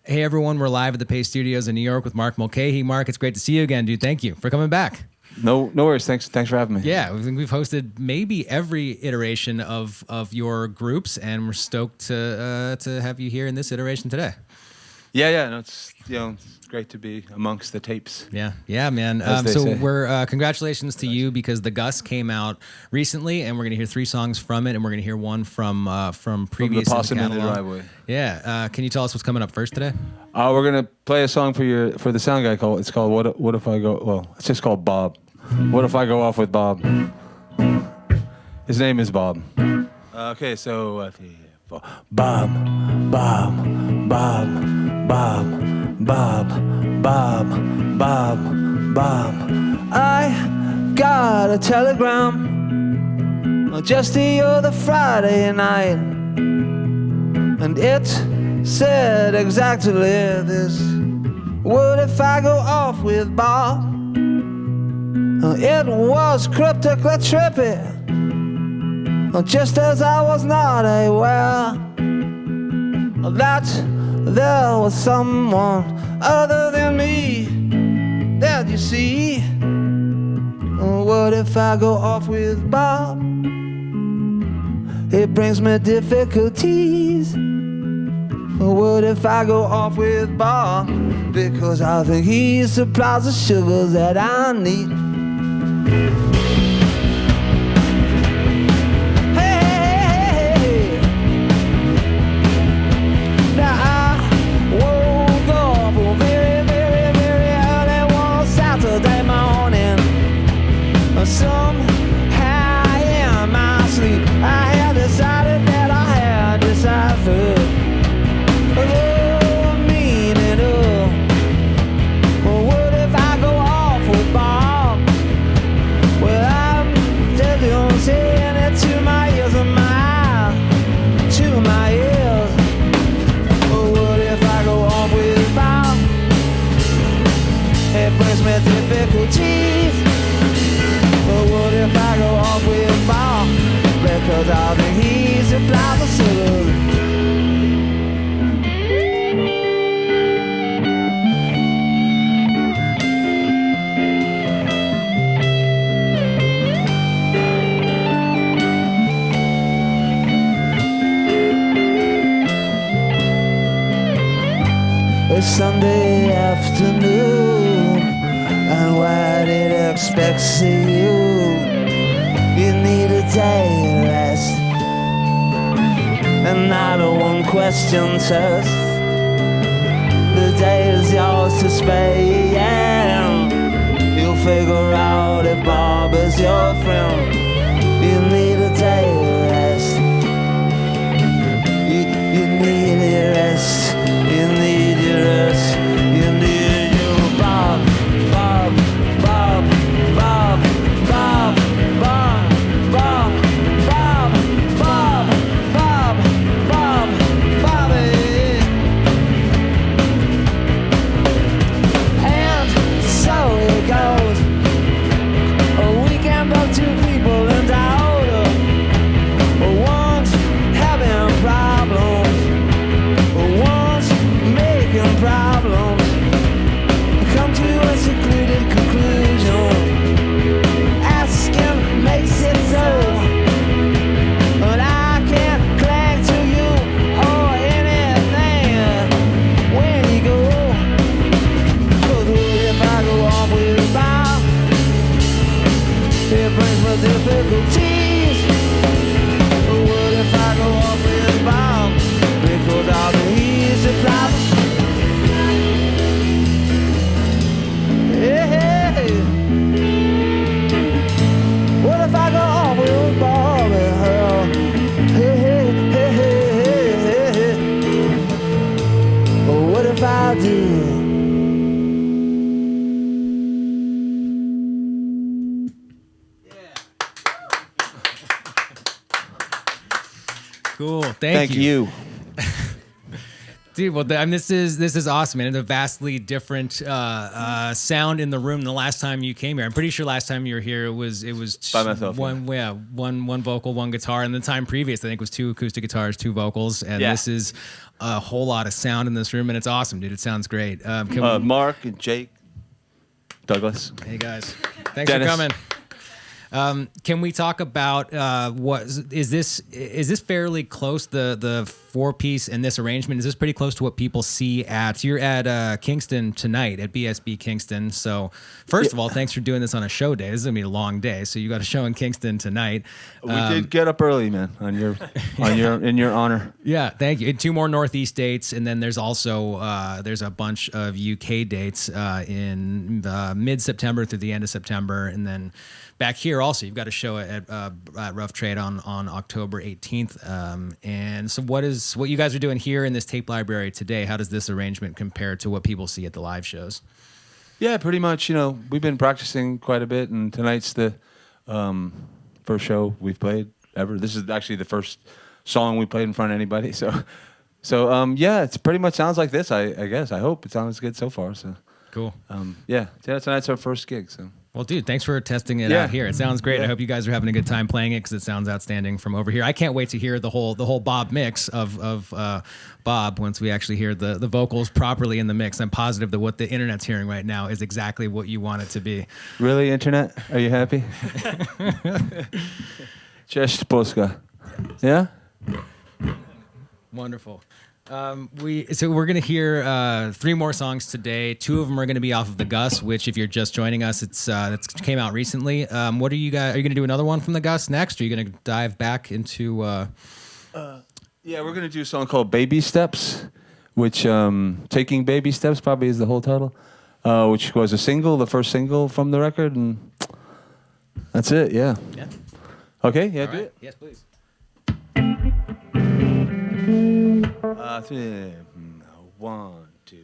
Hey everyone, we're live at the Paste Studios in New York with Mark Mulcahy. Mark, it's great to see you again, dude. Thank you for coming back. No worries. Thanks for having me. Yeah, we've hosted maybe every iteration of your groups, and we're stoked to have you here in this iteration today. Yeah. No, it's it's great to be amongst the tapes. Yeah, man. So say. We're congratulations to you because The Gus came out recently, and we're gonna hear 3 songs from it, and we're gonna hear one from previous From the Possum in in the the catalog. Driveway. Yeah, can you tell us what's coming up first today? We're gonna play a song for the sound guy called What If I Go. Well, it's just called Bob. What if I go off with Bob? His name is Bob. Okay, so 3, 4. Bob, Bob, Bob, Bob, Bob, Bob, Bob, Bob. I got a telegram just the other Friday night, and it said exactly this: what if I go off with Bob? It was cryptically trippy, just as I was not aware that there was someone other than me that you see. What if I go off with Bob? It brings me difficulties. What if I go off with Bob? Because I think he supplies the sugars that I need. Hey, now I woke up very, very, very early one Saturday morning. Somehow in my sleep I had decided that I had deciphered the meaning of what if I go off with Bob? Well, I'm definitely saying it to my ears and to my ears. What if I go off with Bob? It brings me difficulties. What if I go off with Bob? Because I think he supplies the sugar. It's Sunday afternoon, and where did I expect to see you? You need a day rest, and not a one-question test. The day is yours to spend. You'll figure out if Bob is your friend. You need a day rest. You need a rest. You need your rest. You need your Bob, Bob, Bob, Bob, Bob, Bob, Bob, Bob, Bob, Bob, Bob, Bobby. And so it goes. A weekend of 2 people in Dakota. One's having problems. One's making problems. Come to a secluded conclusion. Asking makes it so. But I can't cling to you or anything when you go. But what if I go off with Bob? It brings me difficulties. What if I go off with Bob? Because I'll be easy problem. Hey, what if I go off with Bob? Hey. What if I do? Cool. Thank you. Dude, well, I mean, this is awesome, man. And a vastly different sound in the room than the last time you came here. I'm pretty sure last time you were here, it was by myself. one vocal, one guitar, and the time previous, I think, was 2 acoustic guitars, 2 vocals, and this is a whole lot of sound in this room, and it's awesome, dude. It sounds great. Mark and Jake, Douglas. Hey guys, thanks Dennis. for coming. Can we talk about what is this fairly close, the 4-piece and this arrangement? Is this pretty close to what people see at, you're at Kingston tonight at BSB Kingston. So first of all, thanks for doing this on a show day. This is gonna be a long day. So you got a show in Kingston tonight. We did get up early, man, in your honor. Yeah, thank you. 2 more Northeast dates, and then there's also there's a bunch of UK dates in mid-September through the end of September, and then back here also you've got a show at Rough Trade on October 18th. And so what you guys are doing here in this tape library today? How does this arrangement compare to what people see at the live shows? Yeah, pretty much. We've been practicing quite a bit, and tonight's the first show we've played ever. This is actually the first song we played in front of anybody. So yeah, it's pretty much sounds like this. I guess. I hope it sounds good so far. So cool. Yeah, tonight's our first gig. So. Well, dude, thanks for testing it out here. It sounds great. I hope you guys are having a good time playing it because it sounds outstanding from over here. I can't wait to hear the whole Bob mix of Bob once we actually hear the vocals properly in the mix. I'm positive that what the internet's hearing right now is exactly what you want it to be. Really, internet? Are you happy? Cześć Polska. Yeah? Wonderful. We're gonna hear 3 more songs today. 2 of them are gonna be off of the Gus, which if you're just joining us, it came out recently. What are you guys? Are you gonna do another one from the Gus next? Or are you gonna dive back into? Yeah, we're gonna do a song called "Baby Steps," which "Taking Baby Steps" probably is the whole title, which was a single, the first single from the record, and that's it. Yeah. Yeah. Okay. Yeah. All Do right. it. Yes, please. 3, 1, 2.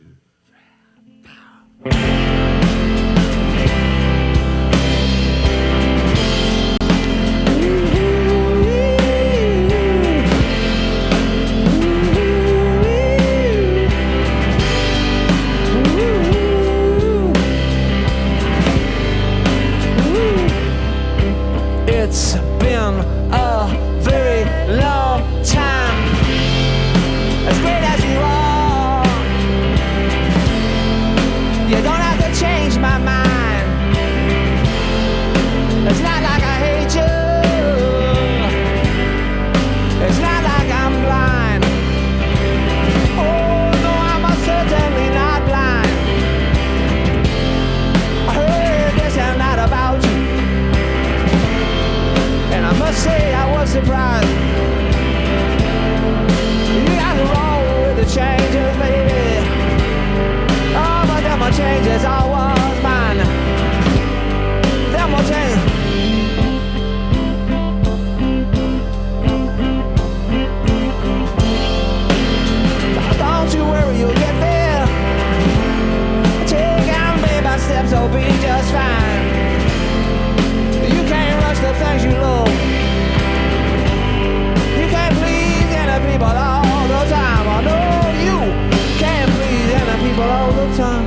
It's been a very long time. As great as you are, you don't have to change my mind. It's not like I hate you. It's not like I'm blind. Oh no, I'm certainly not blind. I heard this and that about you, and I must say I was surprised. You got to roll with the changes, baby. Oh, but them are changes, all was mine. Them are changes. Don't you worry, you'll get there. Take on baby steps, will be just fine. You can't rush the things you love. You can't please any people all the time. I know you can't please any people all the time.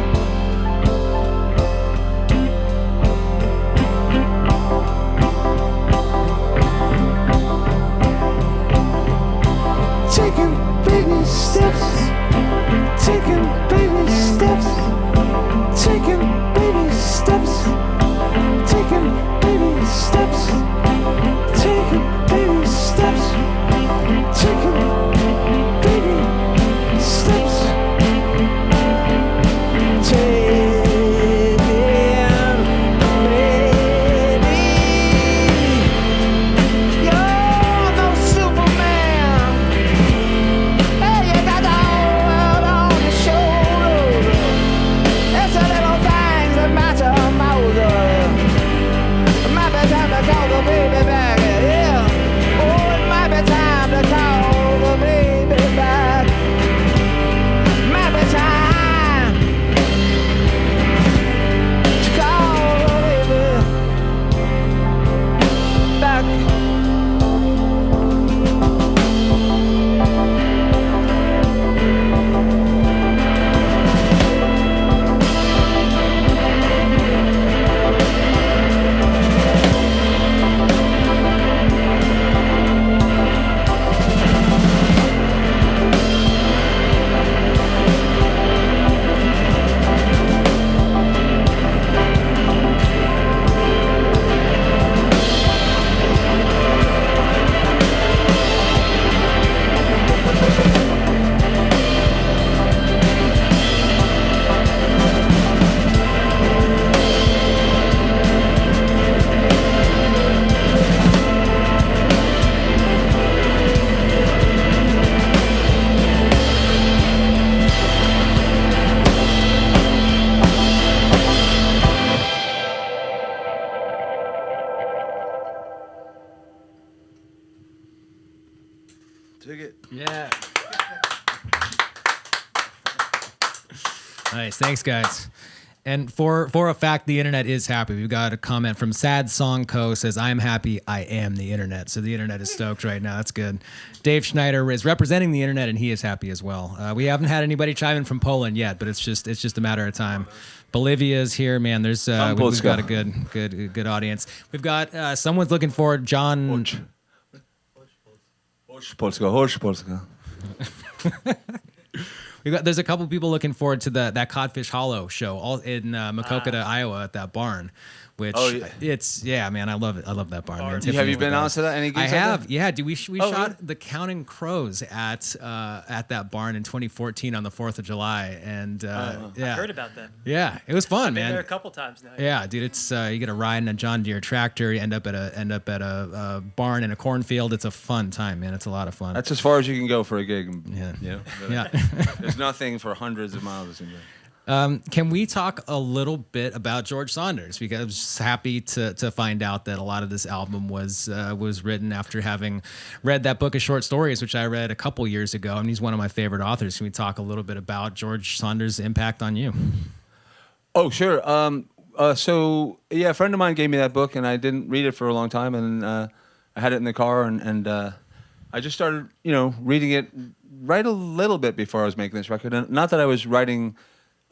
Taking baby steps, taking baby steps, taking baby steps. Yeah. Nice. Thanks, guys. And for a fact, the internet is happy. We've got a comment from Sad Song Co. says, "I am happy. I am the internet." So the internet is stoked right now. That's good. Dave Schneider is representing the internet, and he is happy as well. We haven't had anybody chime in from Poland yet, but it's just a matter of time. Bolivia is here, man. There's we've got a good audience. We've got someone's looking forward. John. Polska. There's a couple people looking forward to that Codfish Hollow show all in Makokata, Iowa at that barn, which it's man, I love it. I love that barn. Man. Have you been out to that? Any gigs? I have. Yeah, dude, we shot The Counting Crows at that barn in 2014 on the 4th of July, and I heard about that. Yeah, it was fun, I've been man. there a couple times now. Yeah, dude, it's you get a ride in a John Deere tractor. You end up at a barn in a cornfield. It's a fun time, man. It's a lot of fun. That's as far as you can go for a gig. Yeah. You know? Yeah. There's nothing for hundreds of miles. Can we talk a little bit about George Saunders? Because I was happy to find out that a lot of this album was written after having read that book of short stories, which I read a couple years ago, and he's one of my favorite authors. Can we talk a little bit about George Saunders' impact on you? Oh, sure. So a friend of mine gave me that book, and I didn't read it for a long time, and I had it in the car, and I just started, reading it right a little bit before I was making this record. And not that I was writing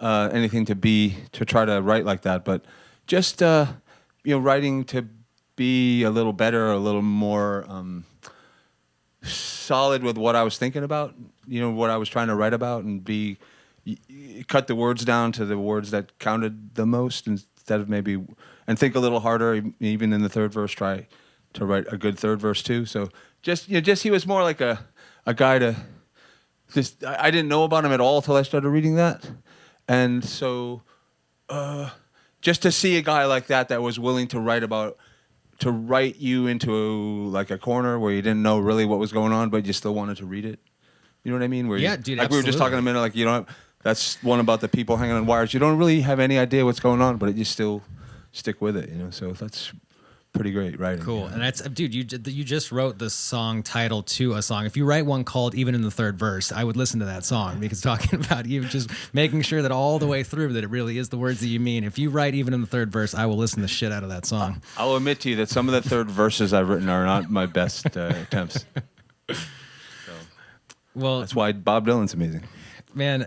anything to try to write like that, but just writing to be a little better, a little more solid with what I was thinking about, what I was trying to write about, and cut the words down to the words that counted the most instead of and think a little harder, even in the third verse, try to write a good third verse too. So just he was more like a guy to just, I didn't know about him at all till I started reading that. And so just to see a guy like that was willing to write you into like a corner where you didn't know really what was going on, but you still wanted to read it. You know what I mean? Dude, like absolutely. We were just talking a minute, like, that's one about the people hanging on wires. You don't really have any idea what's going on, but you still stick with it, So that's pretty great writing. Cool. And that's, dude, you just wrote the song title to a song. If you write one called Even in the Third Verse, I would listen to that song, because talking about you just making sure that all the way through that it really is the words that you mean. If you write Even in the Third Verse, I will listen the shit out of that song. I'll admit to you that some of the third verses I've written are not my best attempts. Well, that's why Bob Dylan's amazing. Man,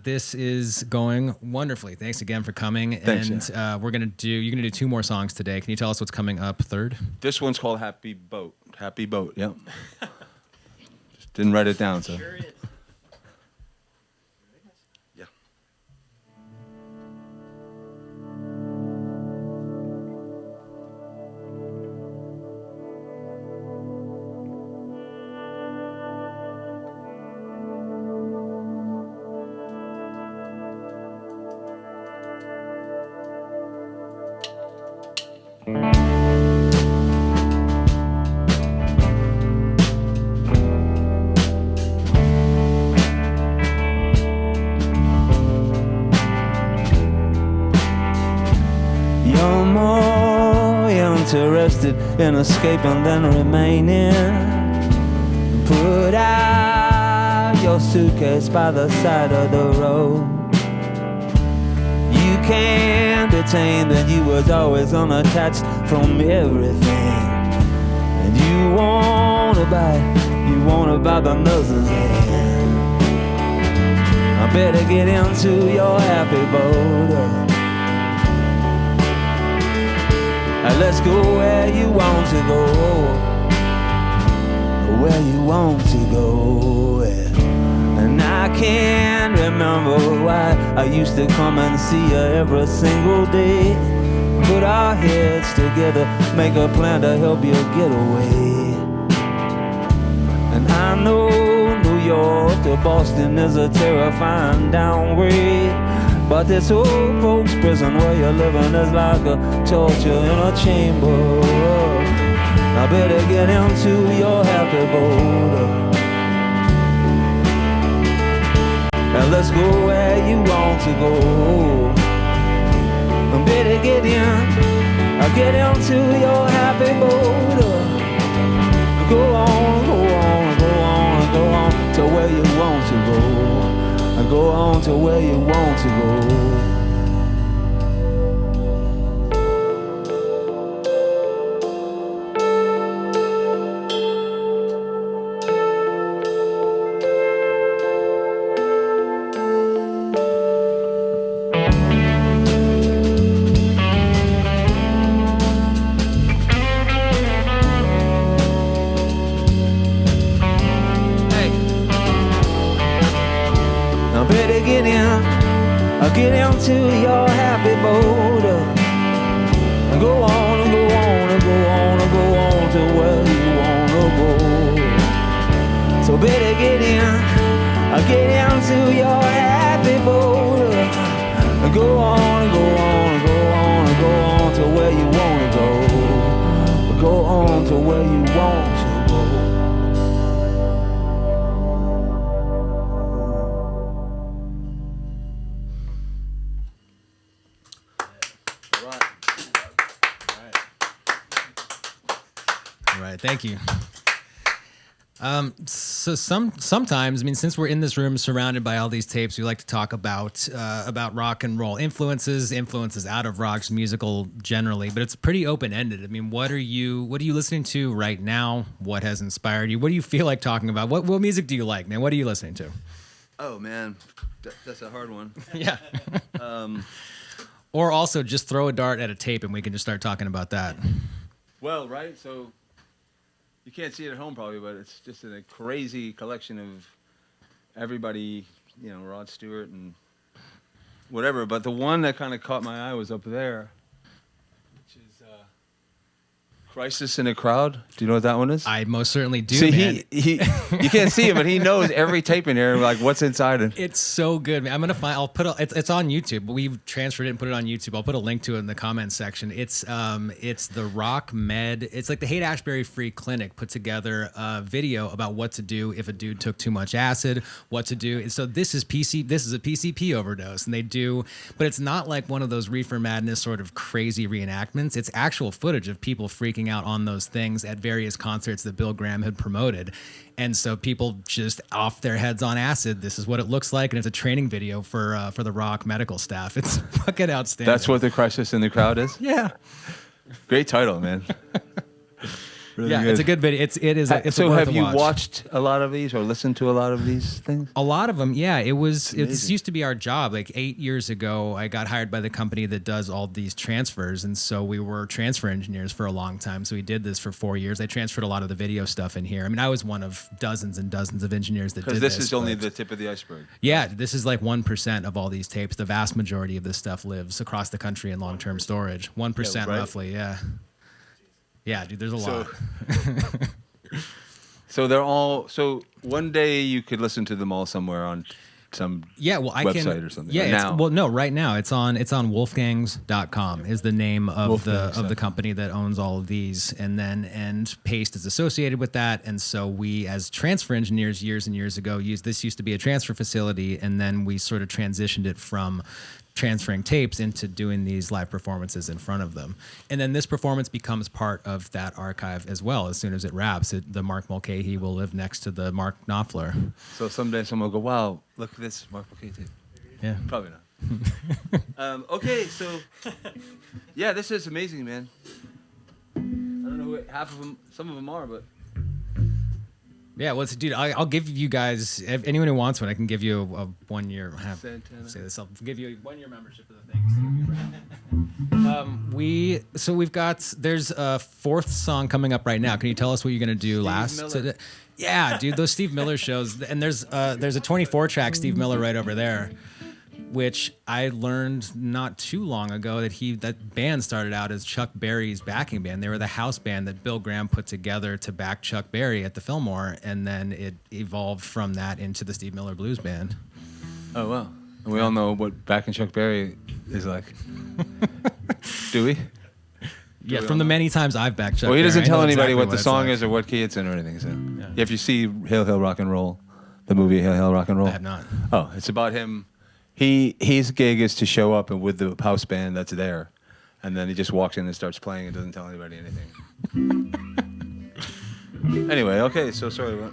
this is going wonderfully. Thanks again for coming. Thanks, and you're gonna do 2 more songs today. Can you tell us what's coming up third? This one's called Happy Boat. Happy Boat, yep. Just didn't write it down, so. Sure is. Yeah. You're more interested in escaping than remaining. Put out your suitcase by the side of the road. You can't be tamed, and you was always unattached from everything. And you wanna buy the noses hand. I better get into your happy boat. Let's go where you want to go, where you want to go. And I can't remember why I used to come and see you every single day. Put our heads together, make a plan to help you get away. And I know New York to Boston is a terrifying downgrade, but this old folks' prison where you're living is like a torture in a chamber. I better get into your happy boat. And let's go where you want to go. I better get into your happy boat. Go on, go on, go on, go on. to where you want to go. And go on to where you want to go. Get into your happy boat and go on and go on and go on and go on to where you wanna go. So better get into your happy boat and go on and go on and go on and go on to where you wanna go. Go on to where you want to go. Thank you. So sometimes, I mean, since we're in this room surrounded by all these tapes, we like to talk about rock and roll influences out of rock's musical generally, but it's pretty open ended. I mean, what are you listening to right now? What has inspired you? What do you feel like talking about? What music do you like, man? What are you listening to? Oh man, that's a hard one. Yeah. Or also just throw a dart at a tape and we can just start talking about that. Well, right, so. You can't see it at home probably, but it's just a crazy collection of everybody, you know, Rod Stewart and whatever. But the one that kind of caught my eye was up there, which is Crisis in a Crowd. Do you know what that one is? I most certainly do, see, man. you can't see it, but he knows every tape in here, like what's inside it. It's so good, man. I'm gonna find. It's on YouTube, but we've transferred it and put it on YouTube. I'll put a link to it in the comments section. It's the Rock Med. It's like the Haight-Ashbury Free Clinic put together a video about what to do if a dude took too much acid. What to do. So this is a PCP overdose, and they do, but it's not like one of those Reefer Madness sort of crazy reenactments. It's actual footage of people freaking out on those things at various concerts that Bill Graham had promoted. And so people just off their heads on acid. This is what it looks like, and it's a training video for the rock medical staff. It's fucking outstanding. That's what the Crisis in the Crowd is? Yeah. Great title, man. Really yeah, good. it's a good video. It's so worth have a you watch. watched a lot of these or listened to a lot of these things? A lot of them, yeah. It amazing. used to be our job. Like 8 years ago, I got hired by the company that does all these transfers, and so we were transfer engineers for a long time. So we did this for 4 years. I transferred a lot of the video stuff in here. I mean, I was one of dozens and dozens of engineers that did this. Because this is only the tip of the iceberg. Yeah, this is like 1% of all these tapes. The vast majority of this stuff lives across the country in long-term storage. 1% Yeah, right. roughly, yeah. Yeah, dude, there's a lot. So they're all. So one day you could listen to them all somewhere on some website or something. Yeah, or now. no, right now it's on wolfgangs.com is the name of the company that owns all of these, and Paste is associated with that. And so we, as transfer engineers years and years ago, used to be a transfer facility, and then we sort of transitioned it from transferring tapes into doing these live performances in front of them. And then this performance becomes part of that archive as well. As soon as it wraps, the Mark Mulcahy will live next to the Mark Knopfler. So someday someone will go, wow, look at this Mark Mulcahy tape. Yeah. Probably not. Okay, so yeah, this is amazing, man. I don't know who half of them, some of them are, but yeah, well, dude, I'll give you guys, if anyone who wants one, I can give you a 1 year. Say this, I'll give you a 1 year membership to the thing. There's a fourth song coming up right now. Can you tell us what you're gonna do last? Yeah, dude, those Steve Miller shows, and there's a 24 track Steve Miller right over there, which I learned not too long ago that band started out as Chuck Berry's backing band. They were the house band that Bill Graham put together to back Chuck Berry at the Fillmore, and then it evolved from that into the Steve Miller Blues Band. oh wow, and we all know what backing Chuck Berry is like. Do we? Yeah, from the many times I've backed Chuck Well, he doesn't Berry, I tell know anybody exactly what the it's song like. is or what key it's in or anything. So Yeah. if you see Hail Hail Rock and Roll, the movie Hail Hail Rock and Roll, I have not. Oh, it's about him. His gig is to show up and with the house band that's there, and then he just walks in and starts playing and doesn't tell anybody anything. Anyway, okay, so sorry. What?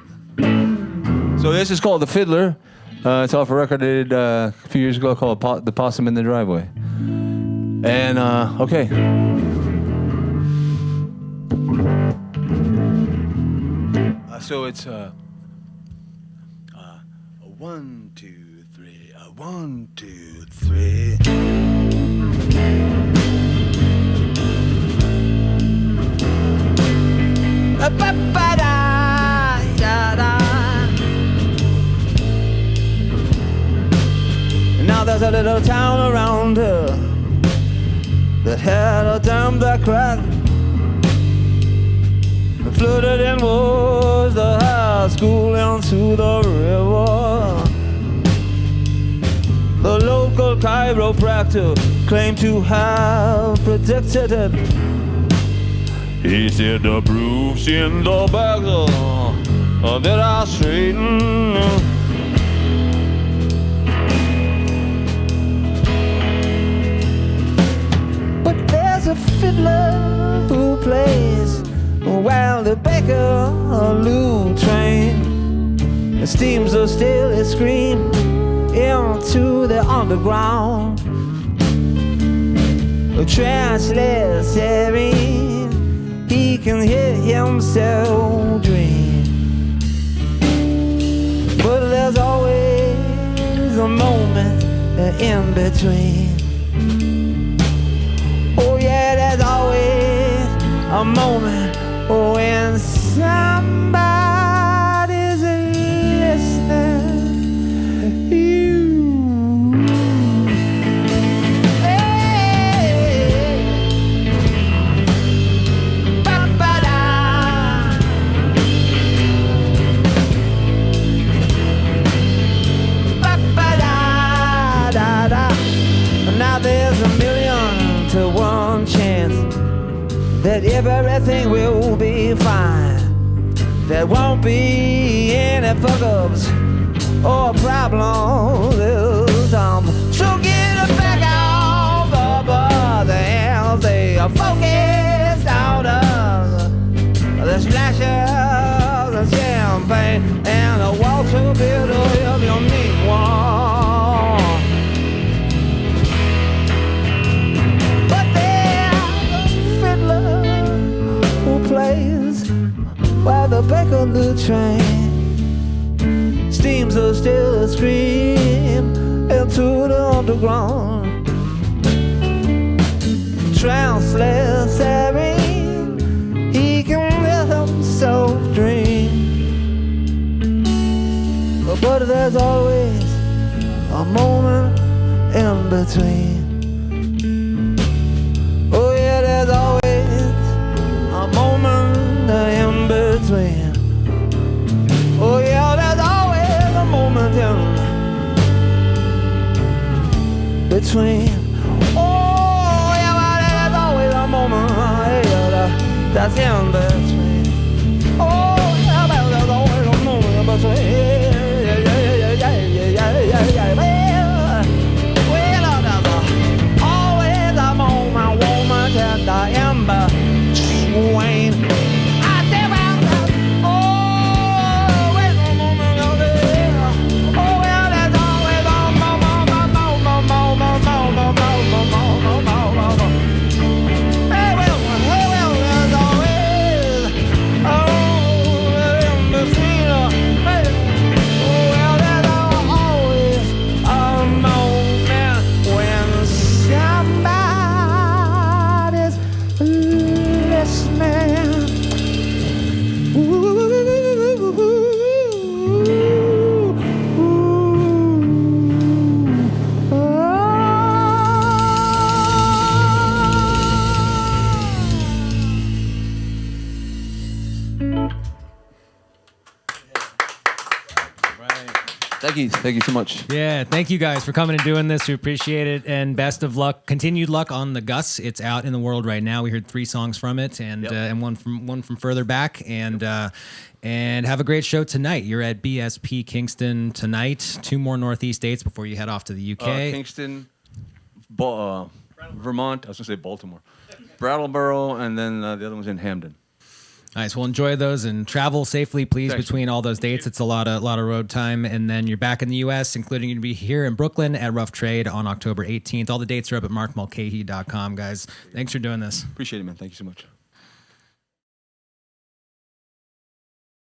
So this is called The Fiddler. It's off a record I did a few years ago called The Possum in the Driveway. And, okay. So it's a 1, 2, 3, 1, 2, 3. Now there's a little town around here that had a dam that cracked. Flooded in was the high school into the river. The local chiropractor claimed to have predicted it. He said the proof's in the back that I straighten. But there's a fiddler who plays while the baker loop train steams are still a scream into the underground. Translator serene, he can hear himself dream. But there's always a moment in between. Oh yeah, there's always a moment when somebody's listening. Now there's 1,000,000 to 1 chance that everything will be fine. There won't be any fuck-ups or problems this time. So get it back off the bus and they are focused on us. The splashes of champagne and a water bill if you need one. Plays while the back of the train steams are still a scream into the underground. Translator serene, he can let himself dream. But there's always a moment in between. Oh yeah, there's always a moment in between. Oh yeah, there's always a moment in between. Oh yeah, well, there's always a moment that's in between. Oh yeah, well, there's always a moment in between. Yeah, yeah, yeah, yeah, yeah, yeah, yeah, yeah. Well, there's always a moment in the ember. Wayne, I say about that. Oh, wait a moment, oh well, there's always a moment. Hey, well, there's always in between. Hey, well, there's always a moment when somebody's listening. Thank you so much. Yeah, thank you guys for coming and doing this. We appreciate it, and best of luck, continued luck on the Gus. It's out in the world right now. We heard 3 songs from it, and one from further back, and have a great show tonight. You're at BSP Kingston tonight. 2 more Northeast dates before you head off to the UK. Kingston, Vermont. I was gonna say Baltimore, Brattleboro, and then the other one's in Hamden. Nice. Well, enjoy those and travel safely, please, Thanks. between all those dates. It's a lot of road time. And then you're back in the U.S., including you to be here in Brooklyn at Rough Trade on October 18th. All the dates are up at markmulcahy.com, guys. Thanks for doing this. Appreciate it, man. Thank you so much.